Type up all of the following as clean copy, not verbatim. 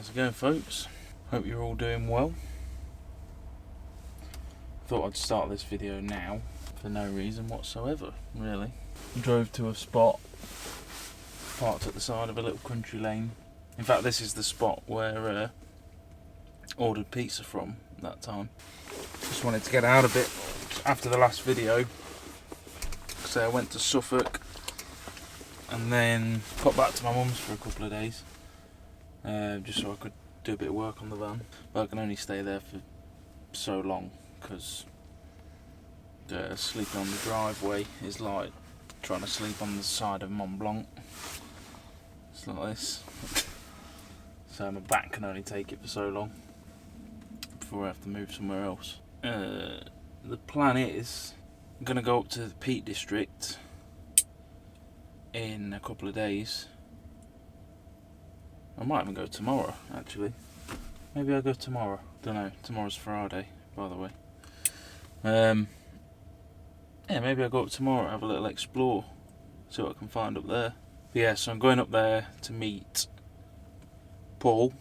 How's it going, folks? Hope you're all doing well. Thought I'd start this video now for no reason whatsoever, really. Drove to a spot, parked at the side of a little country lane. In fact, this is the spot where ordered pizza from that time. Just wanted to get out a bit after the last video. So I went to Suffolk and then got back to my mum's for a couple of days. Just so I could do a bit of work on the van. But I can only stay there for so long because sleeping on the driveway is like trying to sleep on the side of Mont Blanc. It's like this. So my back can only take it for so long before I have to move somewhere else. The plan is I'm going to go up to the Peak District in a couple of days. I might even go tomorrow, actually. Maybe I'll go tomorrow. Don't know. Tomorrow's Friday, by the way. Yeah, maybe I'll go up tomorrow, have a little explore, see what I can find up there. But yeah, so I'm going up there to meet Paul,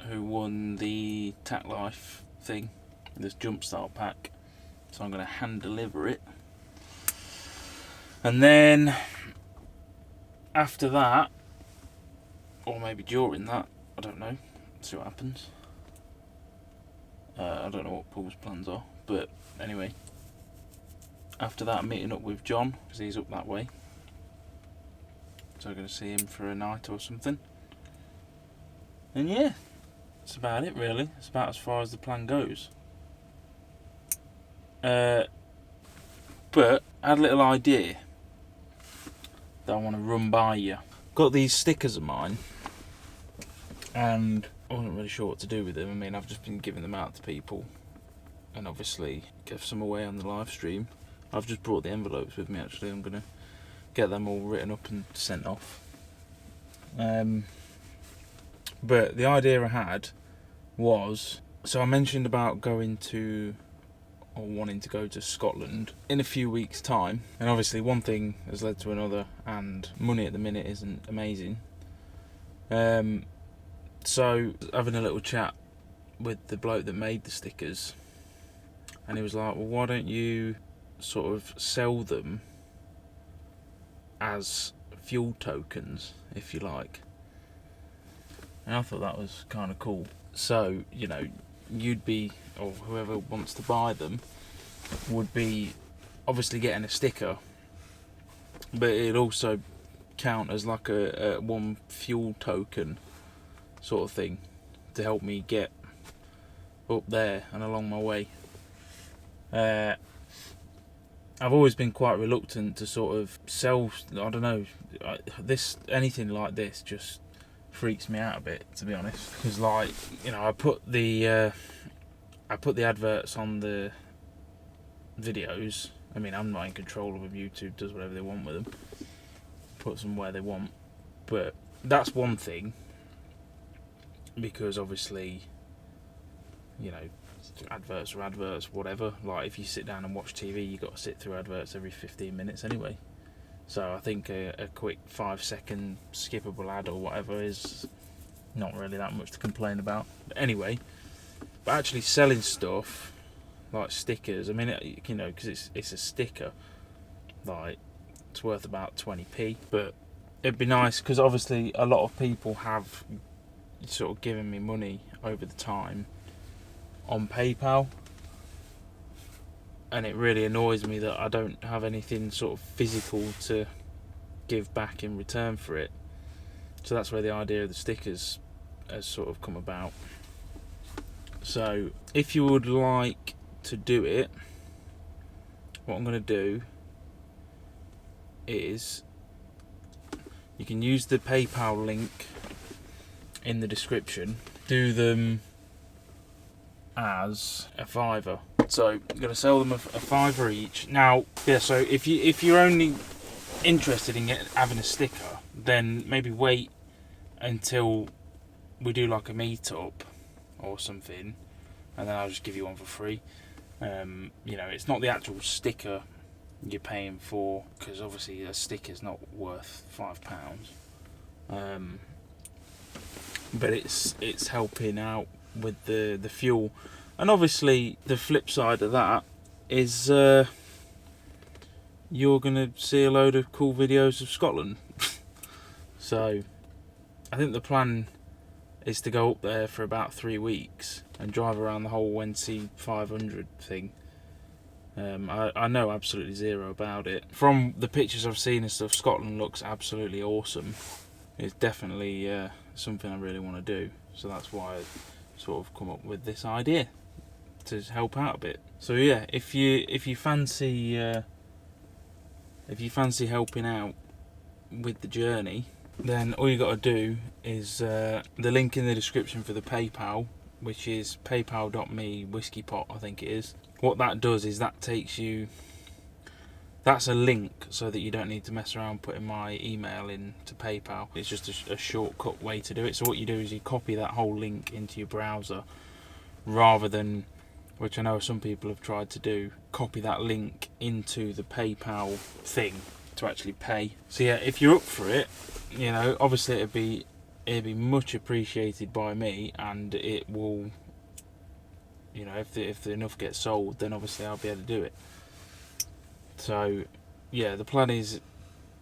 who won the Tack Life thing, this Jumpstart pack. So I'm going to hand deliver it. And then after that, or maybe during that, I don't know, see what happens. I don't know what Paul's plans are, but anyway, after that I'm meeting up with John, because he's up that way. So I'm going to see him for a night or something. And yeah, that's about it really. It's about as far as the plan goes. But I had a little idea that I want to run by you. Got these stickers of mine, and I wasn't really sure what to do with them. I mean, I've just been giving them out to people, and obviously give some away on the live stream. I've just brought the envelopes with me actually. I'm going to get them all written up and sent off. But the idea I had was, so I mentioned about going to, or wanting to go to Scotland in a few weeks' time, and obviously one thing has led to another, and money at the minute isn't amazing. So having a little chat with the bloke that made the stickers, and he was like, well, why don't you sort of sell them as fuel tokens, if you like. And I thought that was kind of cool. So, you know, you'd be, or whoever wants to buy them, would be obviously getting a sticker, but it'd also count as like a one fuel token sort of thing to help me get up there and along my way. I've always been quite reluctant to sort of sell, I don't know, anything like this just freaks me out a bit, to be honest, because like, you know, I put the adverts on the videos. I mean, I'm not in control of them. YouTube does whatever they want with them, puts them where they want, but that's one thing, because obviously, you know, adverts are adverts, whatever. Like, if you sit down and watch TV, you've got to sit through adverts every 15 minutes anyway. So I think a quick 5-second skippable ad or whatever is not really that much to complain about. But anyway, but actually selling stuff like stickers, I mean, you know, because it's a sticker, like, it's worth about 20p. But it'd be nice, because obviously a lot of people have sort of given me money over the time on PayPal, and it really annoys me that I don't have anything sort of physical to give back in return for it. So that's where the idea of the stickers has sort of come about. So if you would like to do it, what I'm going to do is, you can use the PayPal link in the description, do them as a £5. So I'm going to sell them a £5 each. Now, yeah, so if you're only interested in having a sticker, then maybe wait until we do like a meet-up or something, and then I'll just give you one for free. You know, it's not the actual sticker you're paying for, because obviously a sticker's not worth £5. but it's helping out with the fuel. And obviously the flip side of that is you're gonna see a load of cool videos of Scotland. So I think the plan is to go up there for about 3 weeks and drive around the whole NC 500 thing. I know absolutely zero about it. From the pictures I've seen and stuff, Scotland looks absolutely awesome. It's definitely something I really want to do. So that's why I sort of come up with this idea to help out a bit. So yeah, if you fancy helping out with the journey, then all you got to do is the link in the description for the PayPal, which is paypal.me whiskeypot, I think it is. What that does is that takes you, that's a link so that you don't need to mess around putting my email into PayPal. It's just a shortcut way to do it. So what you do is you copy that whole link into your browser, rather than, which I know some people have tried to do, copy that link into the PayPal thing to actually pay. So yeah, if you're up for it, you know, obviously it'd be much appreciated by me, and it will, you know, if enough gets sold, then obviously I'll be able to do it. So yeah, the plan is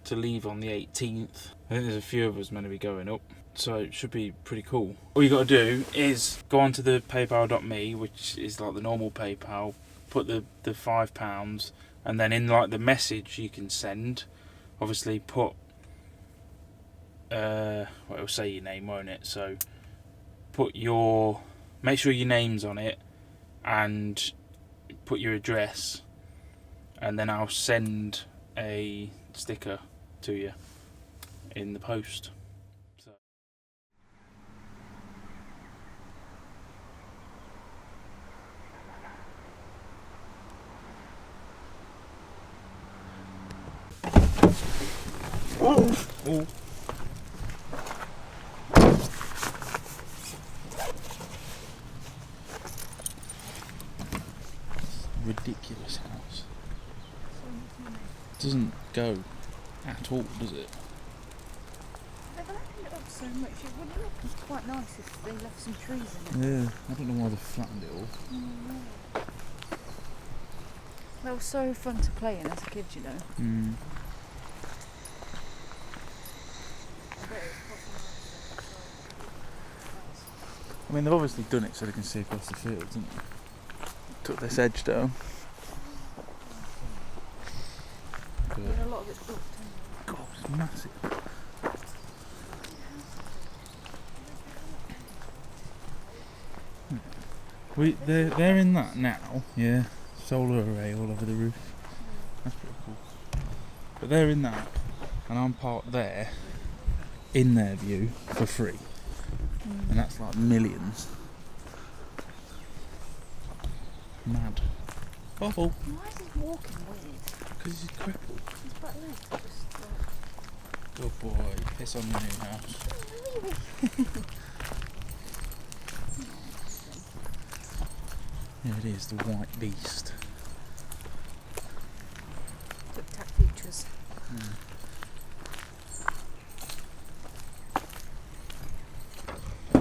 to leave on the 18th. I think there's a few of us meant to be going up, so it should be pretty cool. All you got to do is go onto the paypal.me, which is like the normal PayPal, put the £5, and then in like the message you can send, obviously put well, it'll say your name, won't it? So make sure your name's on it and put your address, and then I'll send a sticker to you in the post. So. Oh. Ridiculous house. Doesn't go at all, does it? They don't open it up so much. It would look quite nice if they left some trees in it. Yeah, I don't know why they flattened it all. No. They were so fun to play in as a kid, you know. Mm. I mean, they've obviously done it so they can see across the fields, haven't they? Took this edge down. Yeah, a lot of it's built in. God, it's massive. They're in that now, yeah. Solar array all over the roof. That's pretty cool. But they're in that, and I'm parked there, in their view, for free. And that's like millions. Mad. Oh, Why is he walking weird? because he's crippled. His back legs are just like... Good boy, piss on your new house. Here it is, the white beast. Looked at features.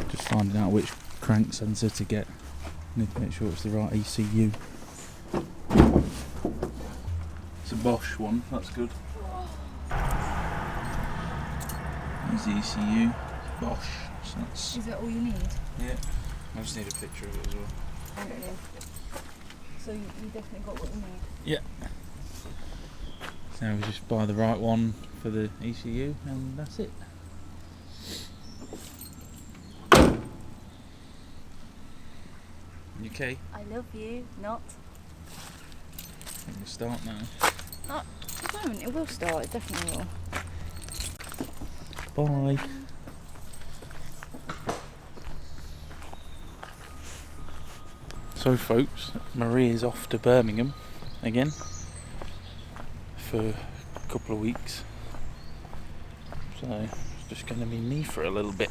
Just finding out which crank sensor to get. Need to make sure it's the right ECU. It's a Bosch one, that's good. There's the ECU, Bosch. So that's, Is that all you need? yeah, I just need a picture of it as well. So you definitely got what you need? Yeah. So now we just buy the right one for the ECU and that's it. You okay? I love you, not. Let me start now. It won't, it will start, it definitely will. Bye. So folks, Marie is off to Birmingham again for a couple of weeks. So it's just going to be me for a little bit.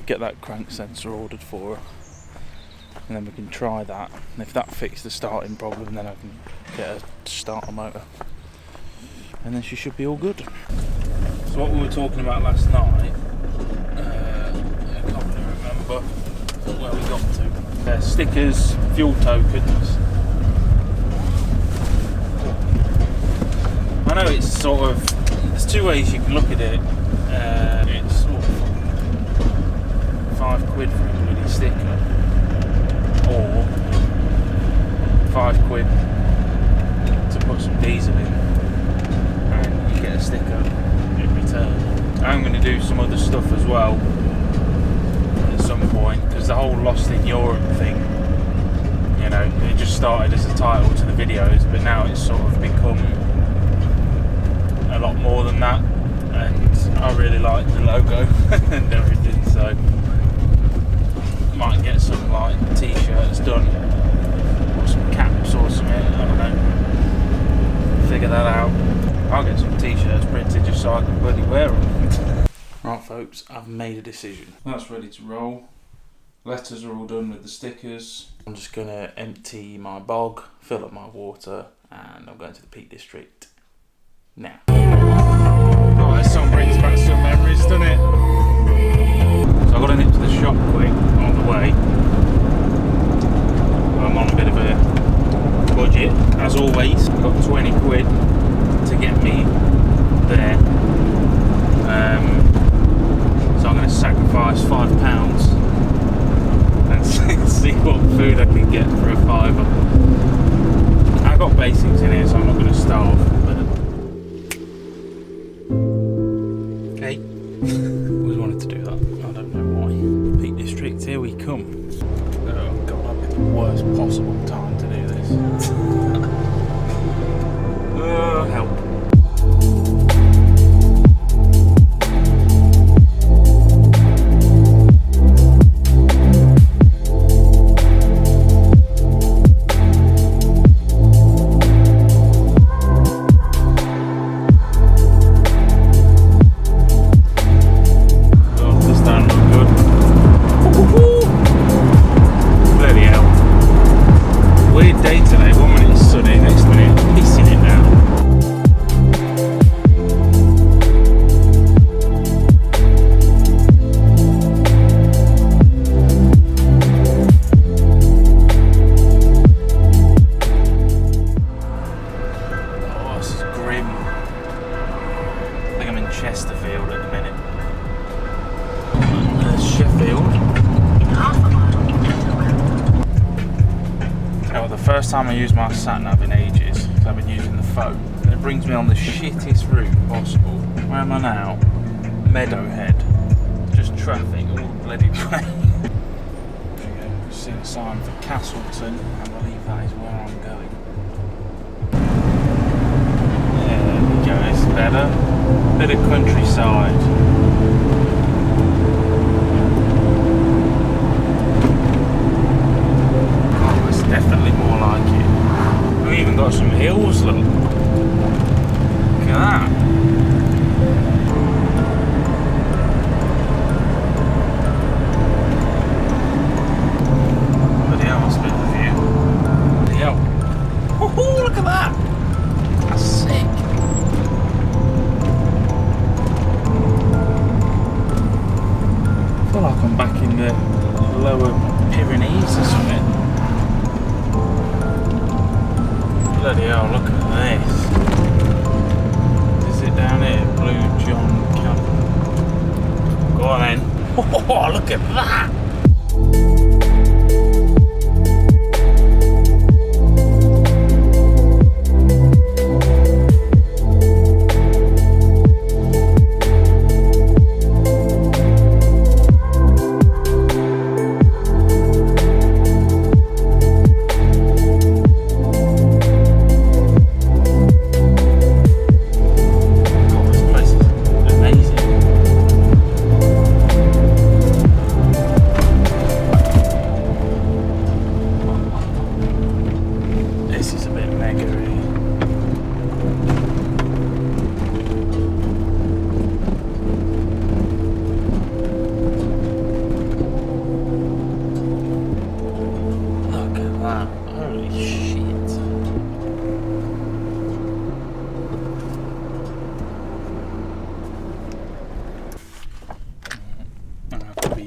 Get that crank sensor ordered for her, and then we can try that. And if that fixes the starting problem, then I can get her to start a motor, and then she should be all good. So what we were talking about last night stickers, fuel tokens. I know it's sort of, there's two ways you can look at it. It's sort of £5 for a bloody sticker, or £5 to put some diesel in and you get a sticker in return. I'm going to do some other stuff as well at some point, because the whole Lost in Europe thing, you know, it just started as a title to the videos, but now it's sort of become a lot more than that, and I really like the logo and everything, so might get some like t-shirts done or some caps or something, I don't know, figure that out. I'll get some t-shirts printed just so I can bloody wear them. Right folks, I've made a decision. That's ready to roll. Letters are all done with the stickers. I'm just going to empty my bog, fill up my water, and I'm going to the Peak District now. Oh, this song brings back some memories, doesn't it? So I've got to nip to the shop quick on the way. I'm on a bit of a budget, as always. I've got £20 to get me there. So I'm going to sacrifice £5 and see what food I can get for a £5. I've got basics in here, so I'm not going to starve. But hey, always wanted to do that. I don't know why. Peak District, here we come. Oh god, I picked the worst possible time to do this. Help. First time I used my sat nav in ages, because I've been using the phone, and it brings me on the shittest route possible. Where am I now? Meadowhead. Just traffic all bloody way. There you go. See the sign for Castleton, I believe that is where I'm going. There we go, it's better. Bit of countryside. Definitely more like it. We've even got some hills, look. Look at that. Bloody hell, that's a bit of a view. Bloody hell. Woohoo, look at that. That's sick. I feel like I'm back in the lower Pyrenees or something. Bloody hell, look at this. Is it down here? Blue John Camper. Go on then. Oh, look at that!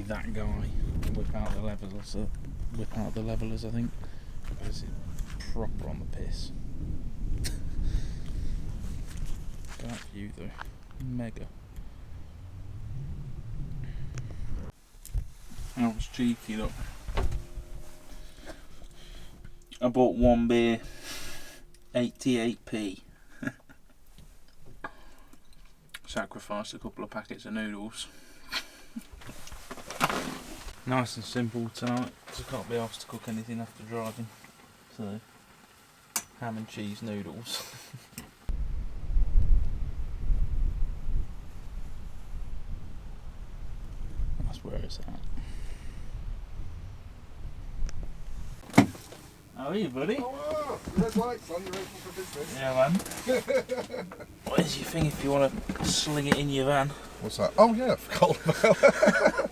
That guy without the levers or something. whip out the levelers, I think, because it's proper on the piss. Look at that view though, mega. That was cheeky, look. I bought one beer, 88p. Sacrificed a couple of packets of noodles. Nice and simple tonight, because I can't be asked to cook anything after driving. So, ham and cheese noodles. That's where it's at. How are you, buddy? Oh, red lights on, you're open for business. Yeah, man. Where's your thing if you want to sling it in your van? What's that? Oh yeah, I forgot about